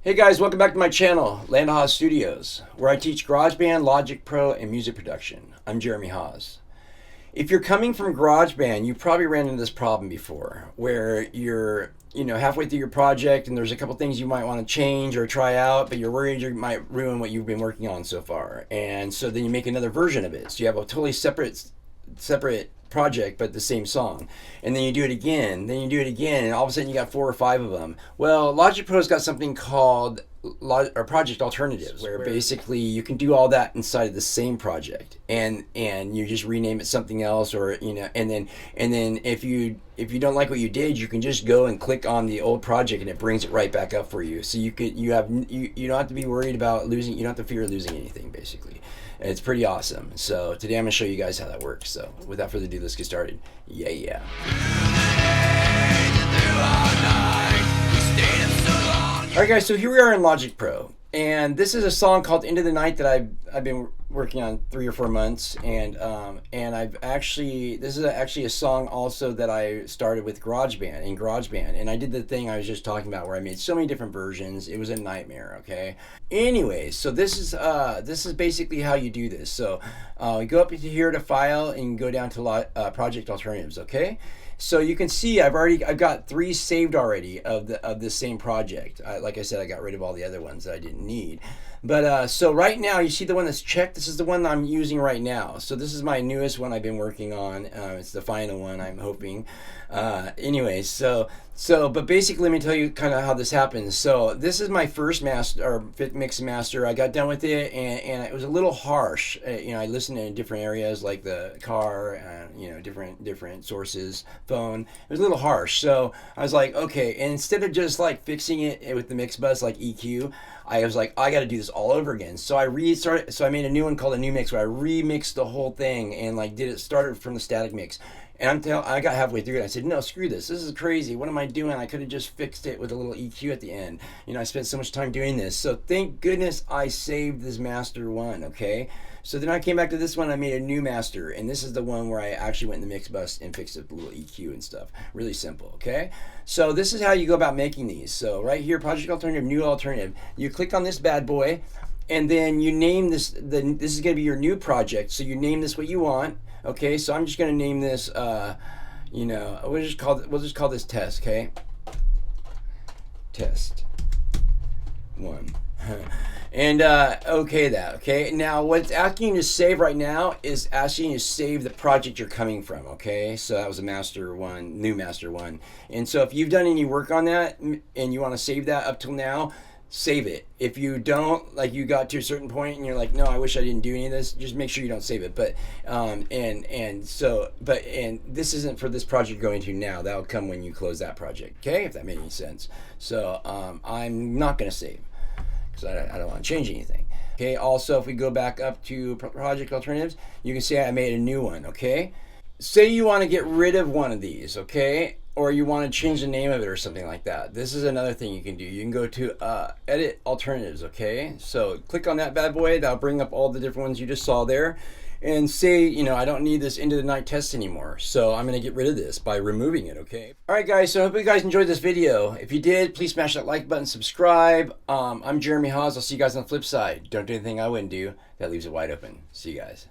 Hey guys, welcome back to my channel, Haws Studios, where I teach GarageBand, Logic Pro, and music production. I'm Jeremy Haws. If you're coming from GarageBand, you probably ran into this problem before, where you're halfway through your project and there's a couple things you might want to change or try out, but you're worried you might ruin what you've been working on so far. And so then you make another version of it. So you have a totally separate project but the same song, and then you do it again, and all of a sudden you got 4 or 5 of them. Well, Logic Pro's got something called project alternatives, where basically you can do all that inside of the same project, and you just rename it something else, or and then if you don't like what you did, you can just go and click on the old project and it brings it right back up for you. So you don't have to be worried about losing, you don't have to fear losing anything, basically. It's pretty awesome. So today I'm going to show you guys how that works. So without further ado, let's get started. Yeah. Alright guys, so here we are in Logic Pro. And this is a song called Into the Night that I've been working on 3 or 4 months, and this is actually a song also that I started with GarageBand, and I did the thing I was just talking about where I made so many different versions. It was a nightmare. Okay. Anyways, so this is basically how you do this. So you go up to here to File and go down to Project Alternatives. Okay. So you can see I've got 3 saved already of this same project. Like I said, I got rid of all the other ones that I didn't need. But so right now, you see the one that's checked. This is the one that I'm using right now. So this is my newest one I've been working on. It's the final one, I'm hoping. Anyways, but basically, let me tell you kind of how this happens. So this is my first mix master. I got done with it, and it was a little harsh. I listened in different areas like the car, different sources, phone. It was a little harsh. So I was like, okay. And instead of just like fixing it with the mix bus like EQ, I was like, I got to do this all over again. So I restarted. So I made a new one called a new mix, where I remixed the whole thing and started from the static mix. And I got halfway through it. I said, no, screw this. This is crazy. What am I doing? I could have just fixed it with a little EQ at the end. I spent so much time doing this. So thank goodness I saved this master one, okay? So then I came back to this one. I made a new master. And this is the one where I actually went in the mix bus and fixed it with a little EQ and stuff. Really simple, okay? So this is how you go about making these. So right here, Project Alternative, New Alternative. You click on this bad boy. And then you name this. This is going to be your new project. So you name this what you want. Okay, so I'm just gonna name this. We'll just call this test. Okay, test 1. And okay that. Okay, now what it's asking you to save right now is asking you to save the project you're coming from. Okay, so that was a master 1, new master 1. And so if you've done any work on that and you want to save that up till now, save it. If you don't, like you got to a certain point and you're like, no, I wish I didn't do any of this, just make sure you don't save it. But and this isn't for this project going to now. That'll come when you close that project. Okay, if that made any sense. So I'm not going to save because I don't want to change anything. Okay. Also, if we go back up to project alternatives, you can see I made a new one. Okay. Say you want to get rid of one of these. Okay. Or you want to change the name of it or something like that. This is another thing you can do. You can go to edit alternatives, okay? So click on that bad boy. That'll bring up all the different ones you just saw there. And say, I don't need this Into the Night test anymore. So I'm going to get rid of this by removing it, okay? All right, guys. So I hope you guys enjoyed this video. If you did, please smash that like button, subscribe. I'm Jeremy Haws. I'll see you guys on the flip side. Don't do anything I wouldn't do. That leaves it wide open. See you guys.